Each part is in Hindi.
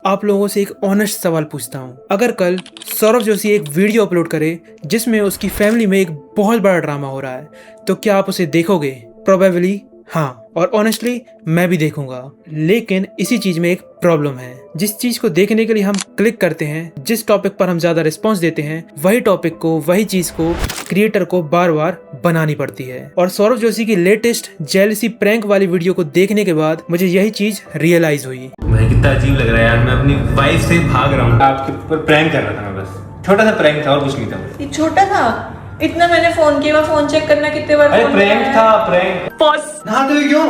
आप लोगों से एक ऑनेस्ट सवाल पूछता हूँ। अगर कल सौरभ जोशी एक वीडियो अपलोड करे जिसमें उसकी फैमिली में एक बहुत बड़ा ड्रामा हो रहा है, तो क्या आप उसे देखोगे? प्रोबेबली हाँ, और ऑनेस्टली मैं भी देखूंगा। लेकिन इसी चीज में एक प्रॉब्लम है। जिस चीज को देखने के लिए हम क्लिक करते हैं, जिस टॉपिक पर हम ज्यादा रिस्पॉन्स देते हैं, वही टॉपिक को, वही चीज को क्रिएटर को बार बार बनानी पड़ती है। और सौरभ जोशी की लेटेस्ट जेलसी प्रैंक वाली वीडियो को देखने के बाद मुझे यही चीज रियलाइज हुई। भाई कितना अजीब लग रहा है यार, मैं अपनी वाइफ से भाग रहा हूँ। आपके ऊपर प्रैंक कर रहा था मैं, बस छोटा सा प्रैंक था और कुछ नहीं था। ये छोटा था? इतना मैंने फोन किया, फोन चेक करना कितने बार? अरे प्रैंक था, प्रैंक। पॉज। नहाते हुए क्यों?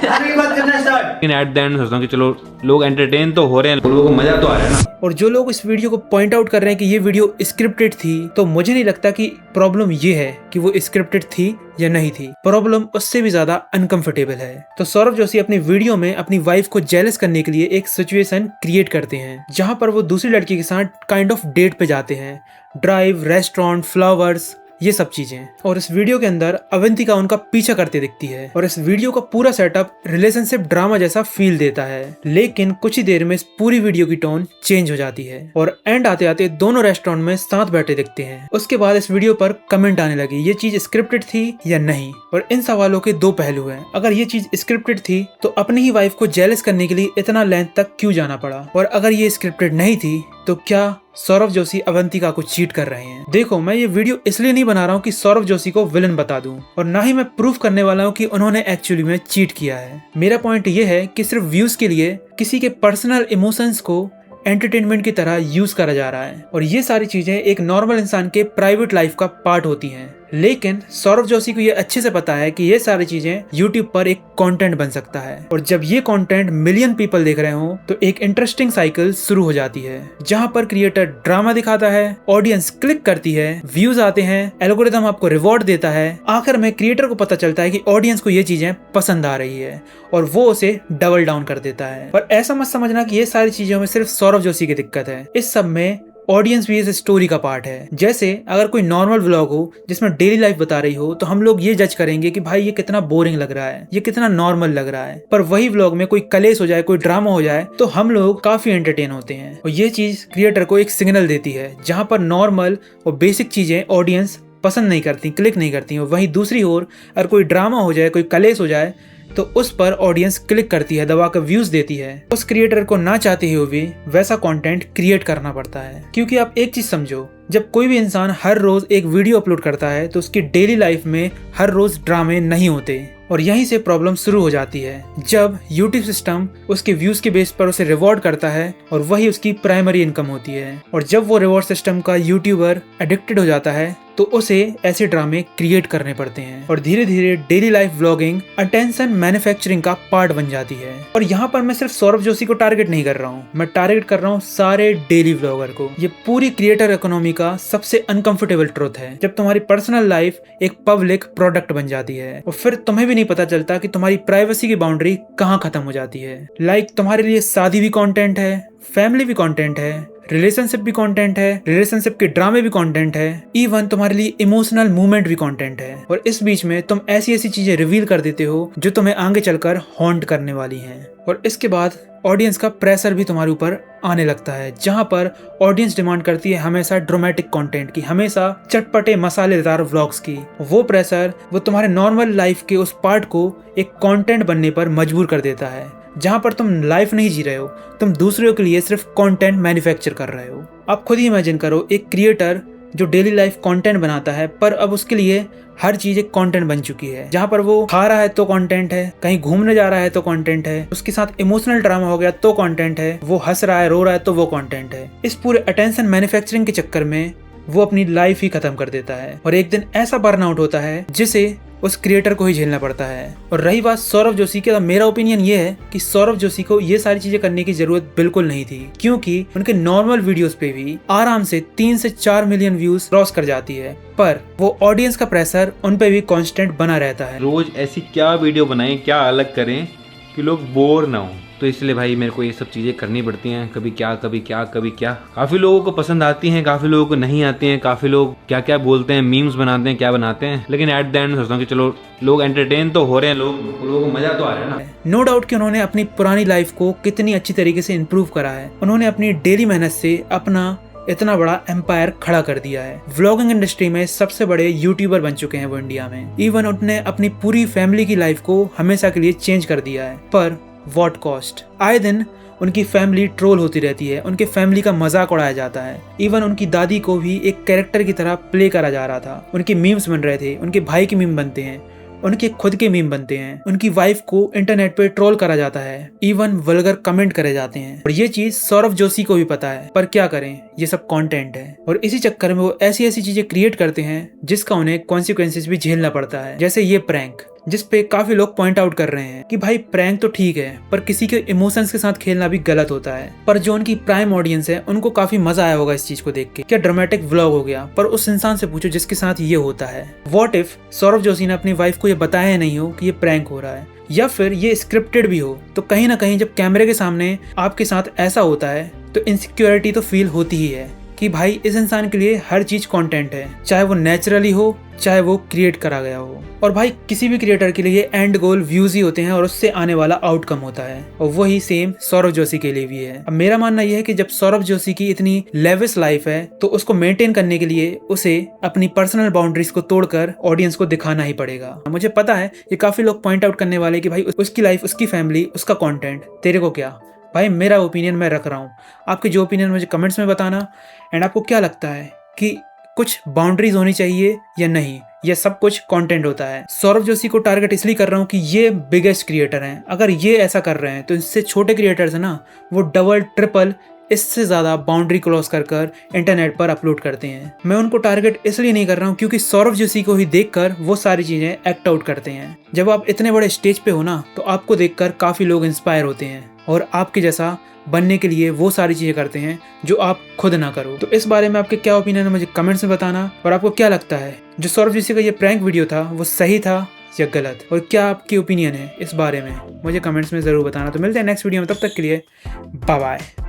आगे बात करना स्टार्ट। लेकिन एट द एंड सोचता हूँ कि चलो लोग एंटरटेन तो हो रहे हैं, लोगों को मजा तो आ रहा है ना। और जो लोग इस वीडियो को पॉइंट आउट कर रहे हैं कि ये वीडियो स्क्रिप्टेड थी, तो मुझे नहीं लगता कि प्रॉब्लम ये है कि वो स्क्रिप्टेड थी या नहीं थी। प्रॉब्लम उससे भी ज्यादा अनकंफर्टेबल है। तो सौरभ जोशी अपनी वीडियो में अपनी वाइफ को जेलस करने के लिए एक सिचुएशन क्रिएट करते हैं जहां पर वो दूसरी लड़की के साथ काइंड ऑफ डेट पे जाते हैं। ड्राइव, रेस्टोरेंट, फ्लावर्स, ये सब चीजें। और इस वीडियो के अंदर अवंतिका उनका पीछा करते दिखती है और इस वीडियो का पूरा सेटअप रिलेशनशिप ड्रामा जैसा फील देता है। लेकिन कुछ ही देर में इस पूरी वीडियो की टोन चेंज हो जाती है और एंड आते आते दोनों रेस्टोरेंट में साथ बैठे दिखते हैं। उसके बाद इस वीडियो पर कमेंट आने लगे ये चीज स्क्रिप्टेड थी या नहीं। और इन सवालों के दो पहलू हैं। अगर ये चीज स्क्रिप्टेड थी तो अपनी ही वाइफ को जेलस करने के लिए इतना लेंथ तक क्यों जाना पड़ा, और अगर ये स्क्रिप्टेड नहीं थी तो क्या सौरभ जोशी अवंतिका को चीट कर रहे हैं? देखो, मैं ये वीडियो इसलिए नहीं बना रहा हूँ कि सौरभ जोशी को विलन बता दूं, और ना ही मैं प्रूफ करने वाला हूँ कि उन्होंने एक्चुअली में चीट किया है। मेरा पॉइंट ये है कि सिर्फ व्यूज के लिए किसी के पर्सनल इमोशंस को एंटरटेनमेंट की तरह यूज करा जा रहा है, और ये सारी चीजें एक नॉर्मल इंसान के प्राइवेट लाइफ का पार्ट होती हैं। लेकिन सौरभ जोशी को ये अच्छे से पता है कि ये सारी चीजें YouTube पर एक कंटेंट बन सकता है, और जब ये कंटेंट मिलियन पीपल देख रहे हो तो एक इंटरेस्टिंग साइकिल शुरू हो जाती है जहां पर क्रिएटर ड्रामा दिखाता है, ऑडियंस क्लिक करती है, व्यूज आते हैं, एल्गोरिथम आपको रिवॉर्ड देता है। आखिर में क्रिएटर को पता चलता है कि ऑडियंस को ये चीजें पसंद आ रही है और वो उसे डबल डाउन कर देता है। और ऐसा मत समझना कि ये सारी चीजों में सिर्फ सौरभ जोशी की दिक्कत है। इस सब में ऑडियंस भी इस स्टोरी का पार्ट है। जैसे अगर कोई नॉर्मल व्लॉग हो जिसमें डेली लाइफ बता रही हो तो हम लोग ये जज करेंगे कि भाई ये कितना बोरिंग लग रहा है, ये कितना नॉर्मल लग रहा है। पर वही व्लॉग में कोई कलेश हो जाए, कोई ड्रामा हो जाए तो हम लोग काफी एंटरटेन होते हैं। और ये चीज क्रिएटर को एक सिग्नल देती है जहां पर नॉर्मल और बेसिक चीजें ऑडियंस पसंद नहीं करती, क्लिक नहीं करती। और वहीं दूसरी ओर अगर कोई ड्रामा हो जाए, कोई कलेश हो जाए तो उस पर ऑडियंस क्लिक करती है, दबाकर व्यूज देती है। उस क्रिएटर को ना चाहते हुए भी वैसा कंटेंट क्रिएट करना पड़ता है। क्योंकि आप एक चीज समझो, जब कोई भी इंसान हर रोज एक वीडियो अपलोड करता है तो उसकी डेली लाइफ में हर रोज ड्रामे नहीं होते, और यहीं से प्रॉब्लम शुरू हो जाती है जब YouTube सिस्टम उसके व्यूज के बेस पर उसे रिवॉर्ड करता है और वही उसकी प्राइमरी इनकम होती है। और जब वो रिवॉर्ड सिस्टम का यूट्यूबर एडिक्टेड हो जाता है तो उसे ऐसे ड्रामे क्रिएट करने पड़ते हैं, और धीरे धीरे daily life vlogging attention manufacturing का पार्ट बन जाती है। और यहाँ पर मैं सिर्फ सौरभ जोशी को टारगेट नहीं कर रहा हूँ, मैं टारगेट कर रहा हूँ सारे डेली व्लॉगर को। ये पूरी क्रिएटर इकोनॉमी का सबसे अनकंफर्टेबल ट्रुथ है, जब तुम्हारी पर्सनल लाइफ एक पब्लिक प्रोडक्ट बन जाती है और फिर तुम्हें भी नहीं पता चलता कि तुम्हारी प्राइवेसी की बाउंड्री कहाँ खत्म हो जाती है। तुम्हारे लिए शादी भी कंटेंट है, फैमिली भी कंटेंट है, रिलेशनशिप भी कंटेंट है, रिलेशनशिप के ड्रामे भी कंटेंट है, इवन तुम्हारे लिए इमोशनल मूवमेंट भी कंटेंट है। और इस बीच में तुम ऐसी ऐसी चीजें रिवील कर देते हो जो तुम्हें आगे चलकर हॉन्ट करने वाली हैं। और इसके बाद ऑडियंस का प्रेशर भी तुम्हारे ऊपर आने लगता है, जहां पर ऑडियंस डिमांड करती है हमेशा ड्रामेटिक कंटेंट की, हमेशा चटपटे मसालेदार व्लॉग्स की। वो प्रेशर वो तुम्हारे नॉर्मल लाइफ के उस पार्ट को एक कंटेंट बनने पर मजबूर कर देता है, जहां पर तुम लाइफ नहीं जी रहे हो, तुम दूसरों के लिए सिर्फ कंटेंट मैन्युफैक्चर कर रहे हो। आप खुद ही इमेजिन करो, एक क्रिएटर जो डेली लाइफ कंटेंट बनाता है, पर अब उसके लिए हर चीज एक कंटेंट बन चुकी है, जहां पर वो खा रहा है तो कंटेंट है, कहीं घूमने जा रहा है तो कंटेंट है, उसके साथ इमोशनल ड्रामा हो गया तो कंटेंट है, वो हंस रहा है, रो रहा है तो वो कंटेंट है। इस पूरे अटेंशन मैन्युफैक्चरिंग के चक्कर में वो अपनी लाइफ ही खत्म कर देता है, और एक दिन ऐसा बर्नआउट होता है जिसे उस क्रिएटर को ही झेलना पड़ता है। और रही बात सौरभ जोशी की, तो मेरा ओपिनियन ये है कि सौरभ जोशी को ये सारी चीजें करने की जरूरत बिल्कुल नहीं थी, क्योंकि उनके नॉर्मल वीडियोस पे भी आराम से 3 से 4 मिलियन व्यूज क्रॉस कर जाती है, पर वो ऑडियंस का प्रेशर उन पे भी कांस्टेंट बना रहता है। रोज ऐसी क्या वीडियो बनाएं, क्या अलग करें कि लोग बोर ना हो। तो इसलिए भाई मेरे को ये सब चीज़ें करनी पड़ती हैं, कभी क्या कभी क्या कभी क्या। काफ़ी लोगों को पसंद आती हैं, काफ़ी लोगों को नहीं आती हैं, काफ़ी लोग क्या क्या बोलते हैं, मीम्स बनाते हैं, क्या बनाते हैं, लेकिन एट द एंड सोचता हूँ कि चलो लोग एंटरटेन तो हो रहे हैं, लोगों को मज़ा तो आ रहा है ना। नो डाउट कि उन्होंने अपनी पुरानी लाइफ को कितनी अच्छी तरीके से इम्प्रूव करा है। उन्होंने अपनी डेली मेहनत से अपना इतना बड़ा एम्पायर खड़ा कर दिया है। व्लॉगिंग इंडस्ट्री में सबसे बड़े यूट्यूबर बन चुके हैं वो इंडिया में। इवन उन्होंने अपनी पूरी फैमिली की लाइफ को हमेशा के लिए चेंज कर दिया है। पर व्हाट कॉस्ट? आए दिन उनकी फैमिली ट्रोल होती रहती है, उनके फैमिली का मजाक उड़ाया जाता है। इवन उनकी दादी को भी एक कैरेक्टर की तरह प्ले करा जा रहा था। उनके मीम्स बन रहे थे, उनके भाई के मीम बनते हैं, उनके खुद के मीम बनते हैं, उनकी वाइफ को इंटरनेट पे ट्रोल करा जाता है, इवन वल्गर कमेंट करे जाते हैं। और ये चीज सौरभ जोशी को भी पता है, पर क्या करें, ये सब कंटेंट है। और इसी चक्कर में वो ऐसी ऐसी चीजें क्रिएट करते हैं जिसका उन्हें कॉन्सिक्वेंसेस भी झेलना पड़ता है। जैसे ये प्रैंक, जिस पे काफी लोग पॉइंट आउट कर रहे हैं कि भाई प्रैंक तो ठीक है, पर किसी के इमोशंस के साथ खेलना भी गलत होता है। पर जो उनकी प्राइम ऑडियंस है उनको काफी मजा आया होगा इस चीज को देख के। क्या ड्रामेटिक व्लॉग हो गया, पर उस इंसान से पूछो जिसके साथ ये होता है। व्हाट इफ सौरभ जोशी ने अपनी वाइफ को ये बताया नहीं हो कि ये प्रैंक हो रहा है, या फिर ये स्क्रिप्टेड भी हो? तो कहीं ना कहीं जब कैमरे के सामने आपके साथ ऐसा होता है तो इनसिक्योरिटी तो फील होती ही है कि भाई इस इंसान के लिए हर चीज कंटेंट है, चाहे वो नेचुरली हो चाहे वो क्रिएट करा गया हो। और भाई किसी भी क्रिएटर के लिए एंड गोल व्यूज ही होते हैं और उससे आने वाला आउटकम होता है, और वही सेम सौरभ जोशी के लिए भी है। अब मेरा मानना यह है कि जब सौरभ जोशी की इतनी लेविश लाइफ है तो उसको मेंटेन करने के लिए उसे अपनी पर्सनल बाउंड्रीज को तोड़कर ऑडियंस को दिखाना ही पड़ेगा। मुझे पता है ये काफी लोग पॉइंट आउट करने वाले कि भाई उसकी लाइफ, उसकी फैमिली, उसका कॉन्टेंट, तेरे को क्या। भाई मेरा ओपिनियन मैं रख रहा हूँ, आपके जो ओपिनियन मुझे कमेंट्स में बताना। एंड आपको क्या लगता है कि कुछ बाउंड्रीज होनी चाहिए या नहीं, ये सब कुछ कंटेंट होता है? सौरभ जोशी को टारगेट इसलिए कर रहा हूँ कि ये बिगेस्ट क्रिएटर हैं। अगर ये ऐसा कर रहे हैं तो इससे छोटे क्रिएटर्स है ना, वो डबल ट्रिपल इससे ज़्यादा बाउंड्री क्रॉस कर इंटरनेट पर अपलोड करते हैं। मैं उनको टारगेट इसलिए नहीं कर रहा हूँ क्योंकि सौरभ जोशी को ही देखकर वो सारी चीज़ें एक्ट आउट करते हैं। जब आप इतने बड़े स्टेज पे हो ना, तो आपको देखकर काफ़ी लोग इंस्पायर होते हैं और आपके जैसा बनने के लिए वो सारी चीज़ें करते हैं जो आप खुद ना करो। तो इस बारे में आपके क्या ओपिनियन है मुझे कमेंट्स में बताना। और आपको क्या लगता है जो सौरभ जोशी का ये प्रैंक वीडियो था वो सही था या गलत, और क्या आपकी ओपिनियन है इस बारे में मुझे कमेंट्स में ज़रूर बताना। तो मिलते हैं नेक्स्ट वीडियो में, तब तक के लिए बाय बाय।